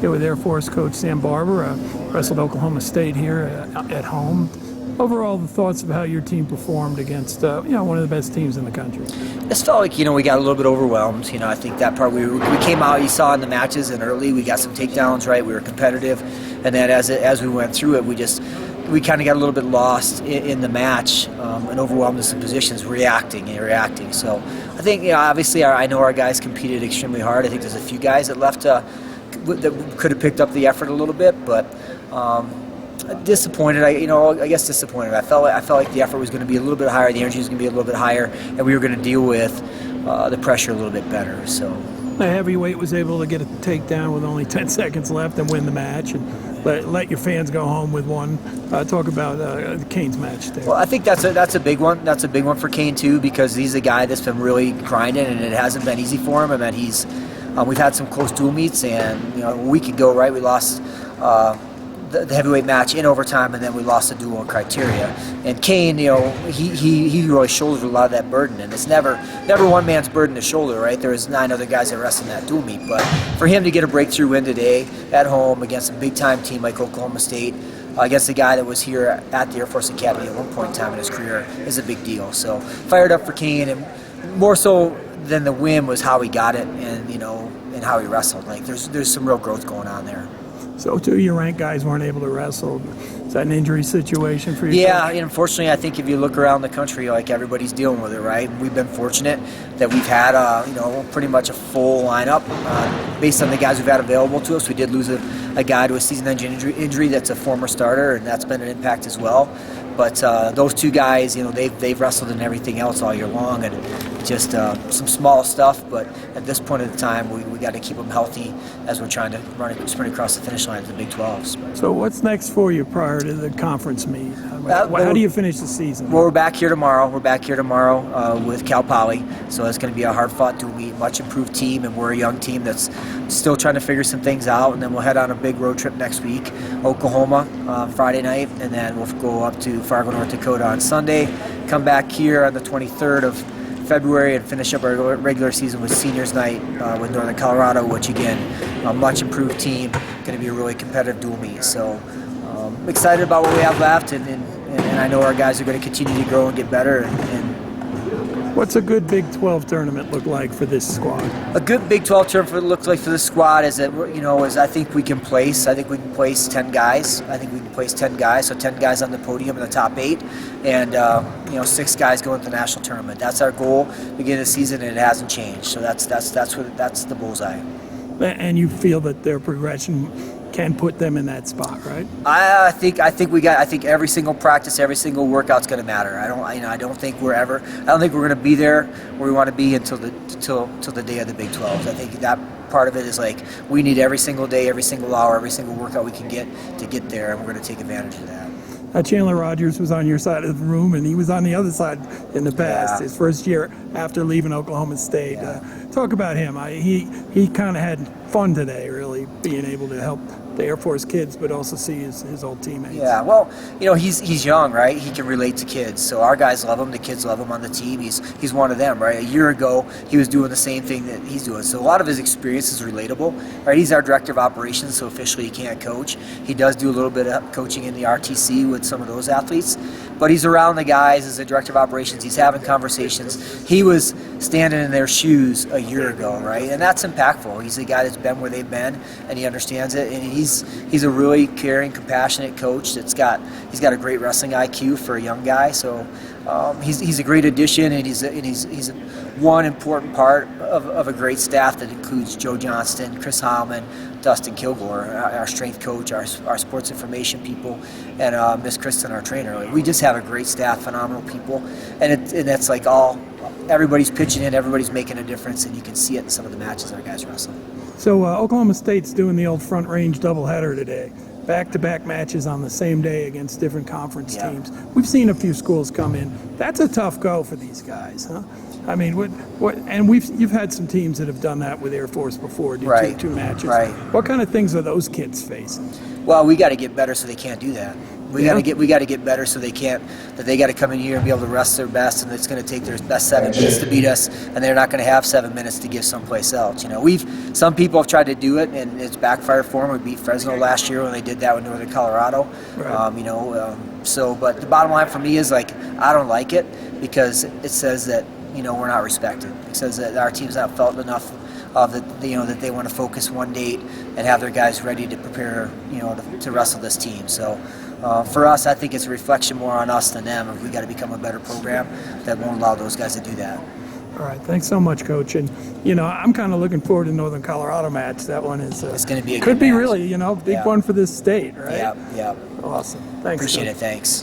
here with Air Force coach Sam Barber, wrestled Oklahoma State here at home. Overall, the thoughts of how your team performed against one of the best teams in the country. This felt like, we got a little bit overwhelmed. I think that part we came out, you saw in the matches, and early we got some takedowns, right? We were competitive, and then as we went through it, we kind of got a little bit lost in the match and overwhelmed in some positions, reacting. So I think, obviously I know our guys competed extremely hard. I think there's a few guys that left that could have picked up the effort a little bit, but disappointed. I guess disappointed. I felt like the effort was going to be a little bit higher, the energy was going to be a little bit higher, and we were going to deal with the pressure a little bit better. So the heavyweight was able to get a takedown with only 10 seconds left and win the match, and let your fans go home with one. Talk about Kane's match there. Well, I think that's a big one. That's a big one for Kane too, because he's a guy that's been really grinding, and it hasn't been easy for him. I mean, we've had some close dual meets, and a week ago, right, we lost the heavyweight match in overtime, and then we lost the duel in criteria. And Kane, he really shouldered a lot of that burden, and it's never one man's burden to shoulder, right? There was 9 other guys that wrestled in that dual meet, but for him to get a breakthrough win today at home against a big-time team like Oklahoma State, against a guy that was here at the Air Force Academy at one point in time in his career, is a big deal. So fired up for Kane, and more so than the win was how he got it, and how he wrestled. Like there's some real growth going on there. So 2 of your ranked guys weren't able to wrestle. Is that an injury situation for you? Yeah, unfortunately, I think if you look around the country, like everybody's dealing with it, right? We've been fortunate that we've had, pretty much a full lineup based on the guys we've had available to us. We did lose a guy to a season-ending injury that's a former starter, and that's been an impact as well. But those 2 guys, they've wrestled in everything else all year long, and just some small stuff. But at this point in the time, we got to keep them healthy as we're trying to sprint across the finish line of the Big 12s. So what's next for you prior to the conference meet? How do you finish the season? Well, we're back here tomorrow. With Cal Poly. So it's going to be a hard-fought dual meet, much improved team, and we're a young team that's still trying to figure some things out. And then we'll head on a big road trip next week, Oklahoma Friday night, and then we'll go up to Fargo, North Dakota on Sunday, come back here on the 23rd of February and finish up our regular season with Seniors Night with Northern Colorado, which again, a much improved team, going to be a really competitive dual meet. So excited about what we have left, and I know our guys are going to continue to grow and get better. And what's a good Big 12 tournament look like for this squad? A good Big 12 tournament looks like for this squad is that, I think we can place 10 guys. So 10 guys on the podium in the top 8, and 6 guys going to the national tournament. That's our goal beginning of the season, and it hasn't changed. So that's the bullseye. And you feel that their progression can put them in that spot, right? I think every single practice, every single workout's going to matter. I don't think we're going to be there where we want to be until the day of the Big 12. I think that part of it is like we need every single day, every single hour, every single workout we can get to get there, and we're going to take advantage of that. Chandler Rogers was on your side of the room, and he was on the other side in the past. Yeah. His first year after leaving Oklahoma State. Yeah. Talk about him. He kind of had fun today, really, being able to help the Air Force kids, but also see his old teammates. Yeah, well, he's young, right? He can relate to kids. So our guys love him. The kids love him on the team. He's one of them, right? A year ago, he was doing the same thing that he's doing. So a lot of his experience is relatable, right? He's our director of operations, so officially he can't coach. He does do a little bit of coaching in the RTC with some of those athletes, but he's around the guys as a director of operations. He's having conversations. He was standing in their shoes a year ago, right? And that's impactful. He's a guy that's been where they've been, and he understands it, and he's a really caring, compassionate coach he's got a great wrestling IQ for a young guy. So he's a great addition, and he's one important part of a great staff that includes Joe Johnston, Chris Heilman, Dustin Kilgore, our strength coach, our sports information people, and Miss Kristen, our trainer. We just have a great staff, phenomenal people, and that's like everybody's pitching in, everybody's making a difference, and you can see it in some of the matches our guys wrestle. So Oklahoma State's doing the old Front Range doubleheader today. Back-to-back matches on the same day against different conference teams. We've seen a few schools come in. That's a tough go for these guys, huh? I mean, you've had some teams that have done that with Air Force before, two matches. Right. What kind of things are those kids facing? Well, we got to get better so they can't do that. We got to get better, so they got to come in here and be able to rest their best, and it's going to take their best 7 minutes to beat us, and they're not going to have 7 minutes to give someplace else. You know, some people have tried to do it, and it's backfired for them. We beat Fresno last year when they did that with Northern Colorado. Right. But the bottom line for me is, like, I don't like it because it says that, you know, we're not respected. It says that our team's not felt enough of that, you know, that they want to focus one date and have their guys ready to prepare, you know, to wrestle this team. So for us, I think it's a reflection more on us than them. If we got to become a better program that won't allow those guys to do that. All right, thanks so much, Coach. And you know, I'm kind of looking forward to Northern Colorado match. That one is it's going to be a could good be match. really, you know, big one for this state, right? Yeah. Awesome. Thanks. Appreciate Coach. it. Thanks.